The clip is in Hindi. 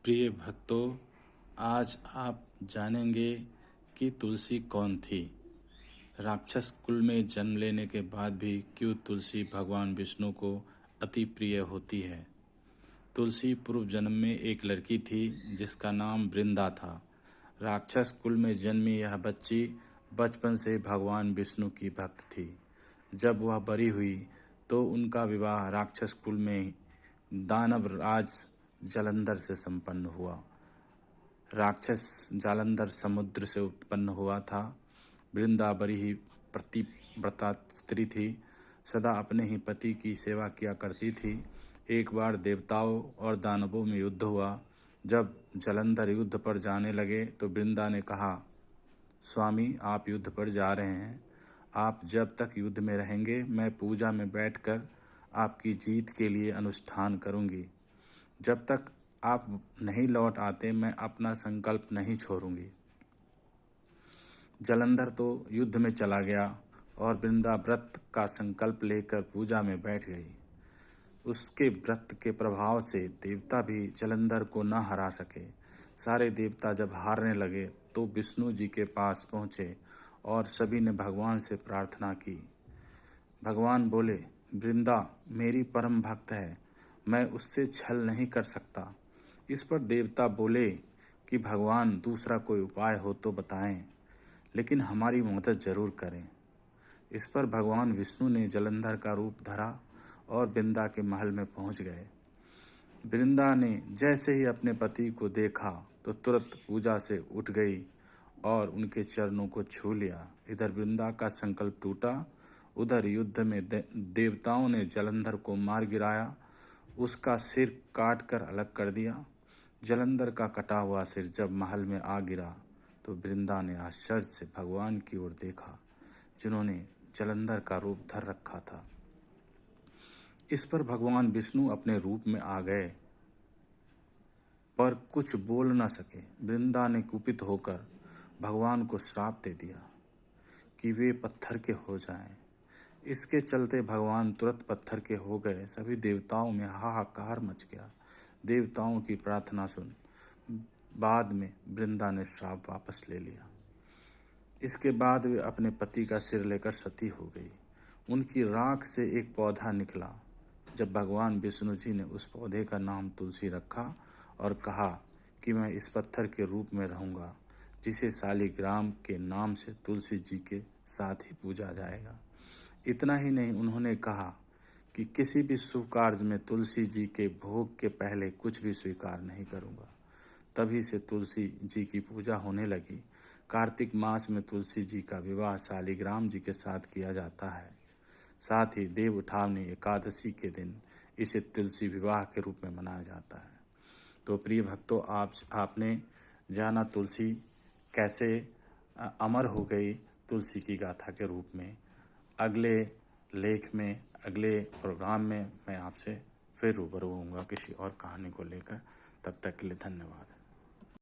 प्रिय भक्तों, आज आप जानेंगे कि तुलसी कौन थी। राक्षस कुल में जन्म लेने के बाद भी क्यों तुलसी भगवान विष्णु को अति प्रिय होती है। तुलसी पूर्व जन्म में एक लड़की थी जिसका नाम वृंदा था। राक्षस कुल में जन्मी यह बच्ची बचपन से भगवान विष्णु की भक्त थी। जब वह बड़ी हुई तो उनका विवाह राक्षस कुल में दानव राज जालंधर से संपन्न हुआ। राक्षस जालंधर समुद्र से उत्पन्न हुआ था। वृंदा बड़ी ही पतिव्रता स्त्री थी, सदा अपने ही पति की सेवा किया करती थी। एक बार देवताओं और दानवों में युद्ध हुआ। जब जालंधर युद्ध पर जाने लगे तो वृंदा ने कहा, स्वामी, आप युद्ध पर जा रहे हैं। आप जब तक युद्ध में रहेंगे मैं पूजा में बैठकर आपकी जीत के लिए अनुष्ठान करूंगी। जब तक आप नहीं लौट आते मैं अपना संकल्प नहीं छोड़ूंगी। जालंधर तो युद्ध में चला गया और वृंदा व्रत का संकल्प लेकर पूजा में बैठ गई। उसके व्रत के प्रभाव से देवता भी जालंधर को न हरा सके। सारे देवता जब हारने लगे तो विष्णु जी के पास पहुँचे और सभी ने भगवान से प्रार्थना की। भगवान बोले, वृंदा मेरी परम भक्त है, मैं उससे छल नहीं कर सकता। इस पर देवता बोले कि भगवान दूसरा कोई उपाय हो तो बताएं, लेकिन हमारी मदद जरूर करें। इस पर भगवान विष्णु ने जालंधर का रूप धरा और वृंदा के महल में पहुंच गए। वृंदा ने जैसे ही अपने पति को देखा तो तुरंत पूजा से उठ गई और उनके चरणों को छू लिया। इधर वृंदा का संकल्प टूटा, उधर युद्ध में देवताओं ने जालंधर को मार गिराया, उसका सिर काट कर अलग कर दिया। जालंधर का कटा हुआ सिर जब महल में आ गिरा तो वृंदा ने आश्चर्य से भगवान की ओर देखा, जिन्होंने जालंधर का रूप धर रखा था। इस पर भगवान विष्णु अपने रूप में आ गए पर कुछ बोल न सके। वृंदा ने कुपित होकर भगवान को श्राप दे दिया कि वे पत्थर के हो जाएं। इसके चलते भगवान तुरंत पत्थर के हो गए। सभी देवताओं में हाहाकार मच गया। देवताओं की प्रार्थना सुन बाद में वृंदा ने श्राप वापस ले लिया। इसके बाद वे अपने पति का सिर लेकर सती हो गई। उनकी राख से एक पौधा निकला। जब भगवान विष्णु जी ने उस पौधे का नाम तुलसी रखा और कहा कि मैं इस पत्थर के रूप में रहूंगा, जिसे शालिग्राम के नाम से तुलसी जी के साथ ही पूजा जाएगा। इतना ही नहीं, उन्होंने कहा कि किसी भी शुभ कार्य में तुलसी जी के भोग के पहले कुछ भी स्वीकार नहीं करूंगा। तभी से तुलसी जी की पूजा होने लगी। कार्तिक मास में तुलसी जी का विवाह शालिग्राम जी के साथ किया जाता है। साथ ही देव उठावनी एकादशी के दिन इसे तुलसी विवाह के रूप में मनाया जाता है। तो प्रिय भक्तों, आपने जाना तुलसी कैसे अमर हो गई तुलसी की गाथा के रूप में। अगले लेख में, अगले प्रोग्राम में मैं आपसे फिर रूबरू होऊंगा किसी और कहानी को लेकर। तब तक के लिए धन्यवाद।